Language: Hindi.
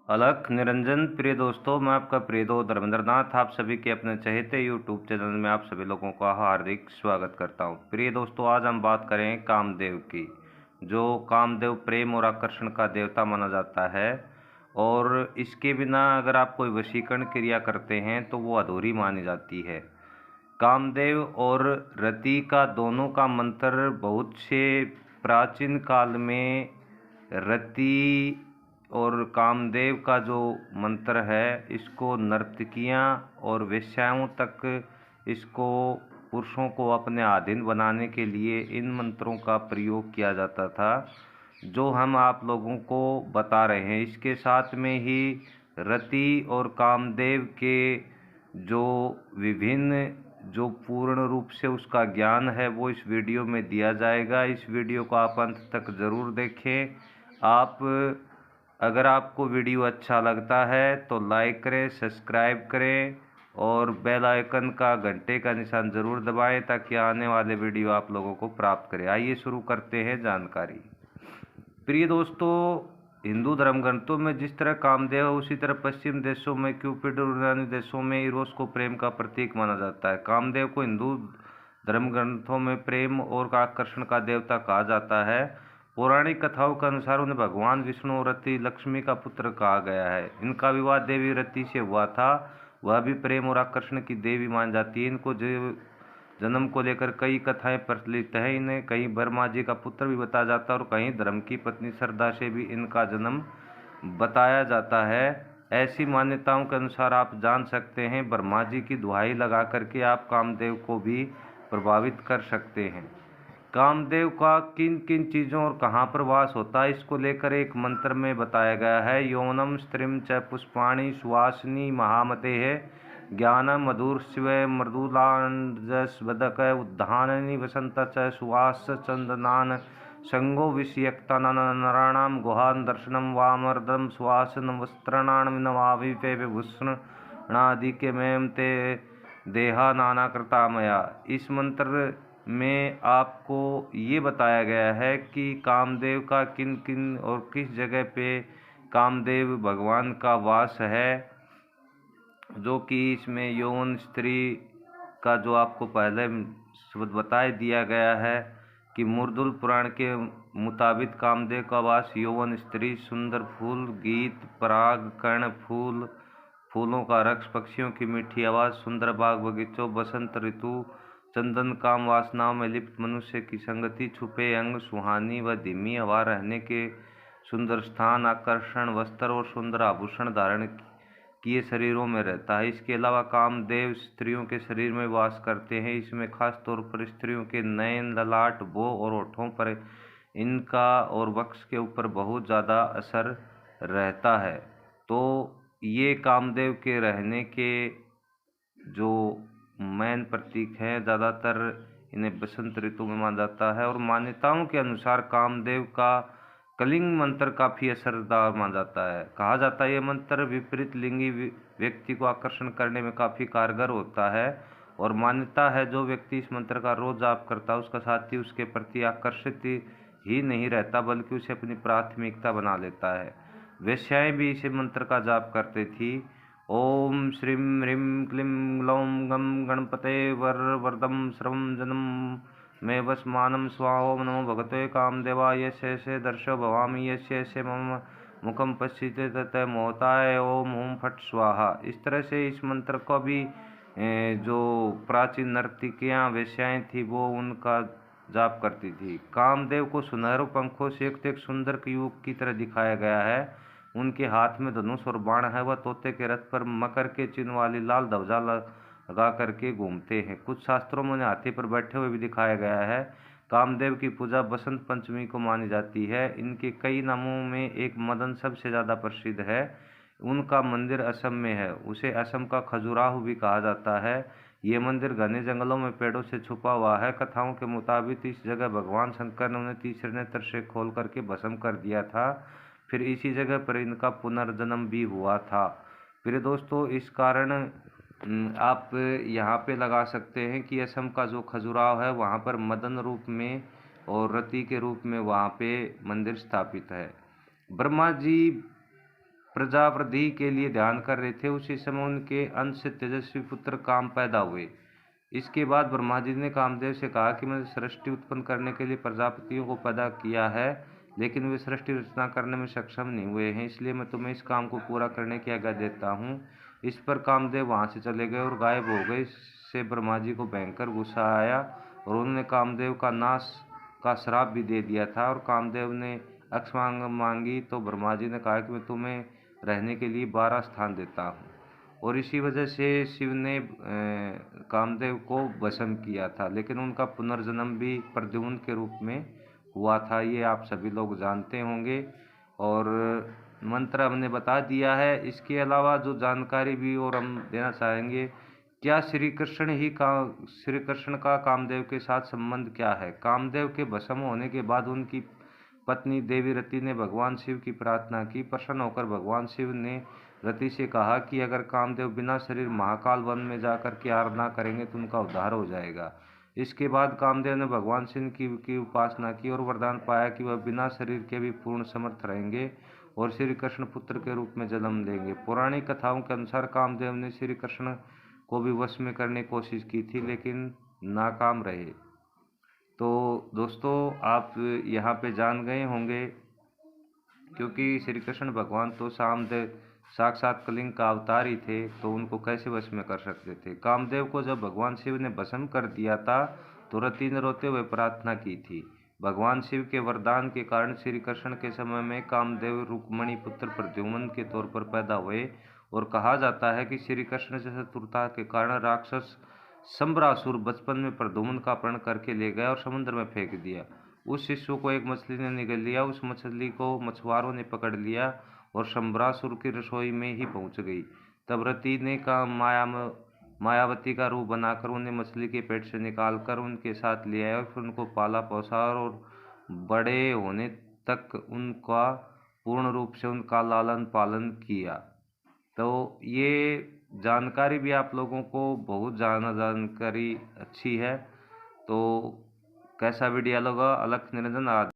अलख निरंजन। प्रिय दोस्तों, मैं आपका प्रिय दोस्त धर्मेंद्र नाथ आप सभी के अपने चहेते यूट्यूब चैनल में आप सभी लोगों का हार्दिक स्वागत करता हूं। प्रिय दोस्तों, आज हम बात करें कामदेव की। जो कामदेव प्रेम और आकर्षण का देवता माना जाता है और इसके बिना अगर आप कोई वशीकरण क्रिया करते हैं तो वो अधूरी मानी जाती है। कामदेव और रति का दोनों का मंत्र बहुत से प्राचीन काल में रति और कामदेव का जो मंत्र है इसको नर्तकियां और वेश्याओं तक इसको पुरुषों को अपने अधीन बनाने के लिए इन मंत्रों का प्रयोग किया जाता था, जो हम आप लोगों को बता रहे हैं। इसके साथ में ही रति और कामदेव के जो विभिन्न जो पूर्ण रूप से उसका ज्ञान है वो इस वीडियो में दिया जाएगा। इस वीडियो को आप अंत तक ज़रूर देखें। आप अगर आपको वीडियो अच्छा लगता है तो लाइक करें, सब्सक्राइब करें और बेल आइकन का घंटे का निशान ज़रूर दबाएं ताकि आने वाले वीडियो आप लोगों को प्राप्त करें। आइए शुरू करते हैं जानकारी। प्रिय दोस्तों, हिंदू धर्म ग्रंथों में जिस तरह कामदेव है उसी तरह पश्चिम देशों में क्यूपिड और यूनानी देशों में इरोस को प्रेम का प्रतीक माना जाता है। कामदेव को हिंदू धर्म ग्रंथों में प्रेम और आकर्षण का देवता कहा जाता है। पौराणिक कथाओं के अनुसार उन्हें भगवान विष्णु और रति लक्ष्मी का पुत्र कहा गया है। इनका विवाह देवी रति से हुआ था, वह भी प्रेम और आकर्षण की देवी मानी जाती है। इनको जन्म को लेकर कई कथाएं प्रचलित हैं। इन्हें कहीं ब्रह्मा जी का पुत्र भी बताया जाता है और कहीं धर्म की पत्नी श्रद्धा से भी इनका जन्म बताया जाता है। ऐसी मान्यताओं के अनुसार आप जान सकते हैं ब्रह्मा जी की दुहाई लगा करके आप कामदेव को भी प्रभावित कर सकते हैं। कामदेव का किन किन चीज़ों और कहाँ पर वास होता है इसको लेकर एक मंत्र में बताया गया है। यौनम स्त्रीम च पुष्पाणि सुवासिनी महामते है ज्ञानम मधुर शिव मृदुलांजस वदक उद्धाननि वसंत च सुवास चंदनान संगो विषयक्ता नराणाम गुहान दर्शनम वामर्दम सुवासन वस्त्रणान नवाविपे विभूषणादि के मैम ते देहा नाना कृतामया। इस मंत्र में आपको ये बताया गया है कि कामदेव का किन किन और किस जगह पे कामदेव भगवान का वास है, जो कि इसमें यौन स्त्री का जो आपको पहले शब्द बताया दिया गया है कि मुर्दुल पुराण के मुताबिक कामदेव का वास यौवन स्त्री, सुंदर फूल, गीत, पराग, कर्ण, फूलों का रक्स, पक्षियों की मीठी आवाज़, सुंदर बाग बगीचों, बसंत ऋतु, चंदन, काम वासनाओं में लिप्त मनुष्य की संगति, छुपे अंग, सुहानी व धीमी हवा, रहने के सुंदर स्थान, आकर्षण वस्त्र और सुंदर आभूषण धारण किए शरीरों में रहता है। इसके अलावा कामदेव स्त्रियों के शरीर में वास करते हैं। इसमें खास तौर पर स्त्रियों के नयन, ललाट, भौं और होठों पर इनका और वक्ष के ऊपर बहुत ज़्यादा असर रहता है। तो ये कामदेव के रहने के जो मैन प्रतीक हैं, ज़्यादातर इन्हें बसंत ऋतु में माना जाता है और मान्यताओं के अनुसार कामदेव का कलिंग मंत्र काफ़ी असरदार माना जाता है। कहा जाता है ये मंत्र विपरीत लिंगी व्यक्ति को आकर्षण करने में काफ़ी कारगर होता है और मान्यता है जो व्यक्ति इस मंत्र का रोज जाप करता है उसका साथी उसके प्रति आकर्षित ही नहीं रहता बल्कि उसे अपनी प्राथमिकता बना लेता है। वेश्याएं भी इस मंत्र का जाप करती थी। ओम श्रीं ह्रीं क्लीं ग्लौं गं गणपते वरदं सर्वं जनं मे वसमानं स्वाहा। ओम नमो भगवते कामदेवाय यस्य दर्शो भवामि यस्य मम मुखम पश्यते तत् मोहताय ओम ओम फट स्वाहा। इस तरह से इस मंत्र को भी जो प्राचीन नर्तकियाँ वेश्याएँ थी वो उनका जाप करती थी। कामदेव को सुनहरों पंखों से युक्त एक सुंदर युवक की तरह दिखाया गया है। उनके हाथ में धनुष और बाण है। वह तोते के रथ पर मकर के चिन्ह वाली लाल ध्वजा लगा करके घूमते हैं। कुछ शास्त्रों में उन्हें हाथी पर बैठे हुए भी दिखाया गया है। कामदेव की पूजा बसंत पंचमी को मानी जाती है। इनके कई नामों में एक मदन सबसे ज़्यादा प्रसिद्ध है। उनका मंदिर असम में है। उसे असम का खजुराहो भी कहा जाता है। ये मंदिर घने जंगलों में पेड़ों से छुपा हुआ है। कथाओं के मुताबिक इस जगह भगवान शंकर ने उन्हें तीसरे नेत्र से खोल करके भस्म कर दिया था। फिर इसी जगह पर इनका पुनर्जन्म भी हुआ था। फिर दोस्तों इस कारण आप यहाँ पे लगा सकते हैं कि असम का जो खजुराहो है वहाँ पर मदन रूप में और रति के रूप में वहाँ पे मंदिर स्थापित है। ब्रह्मा जी प्रजावृद्धि के लिए ध्यान कर रहे थे, उसी समय उनके अंश से तेजस्वी पुत्र काम पैदा हुए। इसके बाद ब्रह्मा जी ने कामदेव से कहा कि मैंने सृष्टि उत्पन्न करने के लिए प्रजापतियों को पैदा किया है, लेकिन वे सृष्टि रचना करने में सक्षम नहीं हुए हैं, इसलिए मैं तुम्हें इस काम को पूरा करने की आज्ञा देता हूँ। इस पर कामदेव वहाँ से चले गए और गायब हो गए। इससे ब्रह्मा जी को भयंकर गुस्सा आया और उन्होंने कामदेव का नाश का श्राप भी दे दिया था। और कामदेव ने अक्षमांग मांगी तो ब्रह्मा जी ने कहा कि मैं तुम्हें रहने के लिए 12 स्थान देता हूँ। और इसी वजह से शिव ने कामदेव को भस्म किया था, लेकिन उनका पुनर्जन्म भी प्रद्युम्न के रूप में हुआ था, ये आप सभी लोग जानते होंगे। और मंत्र हमने बता दिया है। इसके अलावा जो जानकारी भी और हम देना चाहेंगे, क्या श्री कृष्ण का कामदेव के साथ संबंध क्या है। कामदेव के भस्म होने के बाद उनकी पत्नी देवी रति ने भगवान शिव की प्रार्थना की। प्रसन्न होकर भगवान शिव ने रति से कहा कि अगर कामदेव बिना शरीर महाकाल वन में जाकर के आराधना करेंगे तो उनका उद्धार हो जाएगा। इसके बाद कामदेव ने भगवान शिव की उपासना की और वरदान पाया कि वह बिना शरीर के भी पूर्ण समर्थ रहेंगे और श्री कृष्ण पुत्र के रूप में जन्म लेंगे। पौराणिक कथाओं के अनुसार कामदेव ने श्री कृष्ण को भी वश में करने की कोशिश की थी, लेकिन नाकाम रहे। तो दोस्तों, आप यहाँ पे जान गए होंगे, क्योंकि श्री कृष्ण भगवान तो साक्षात कलिंग का अवतार ही थे, तो उनको कैसे वश में कर सकते थे। कामदेव को जब भगवान शिव ने भस्म कर दिया था तो रति ने रोते हुए प्रार्थना की थी। भगवान शिव के वरदान के कारण श्री कृष्ण के समय में कामदेव रुक्मणी पुत्र प्रद्युम्न के तौर पर पैदा हुए। और कहा जाता है कि श्री कृष्ण से शत्रुता के कारण राक्षस शंबरासुर बचपन में प्रद्युम्न का अपहरण करके ले गया और समुद्र में फेंक दिया। उस शिशु को एक मछली ने निगल लिया। उस मछली को मछुआरों ने पकड़ लिया और शंबरासुर की रसोई में ही पहुंच गई। तब रति ने मायावती का रूप बनाकर उन्हें मछली के पेट से निकालकर उनके साथ ले आया और फिर उनको पाला पोसा और बड़े होने तक उनका पूर्ण रूप से उनका लालन पालन किया। तो ये जानकारी भी आप लोगों को बहुत जानकारी अच्छी है। तो कैसा वीडियो लगा। अलख निरंजन।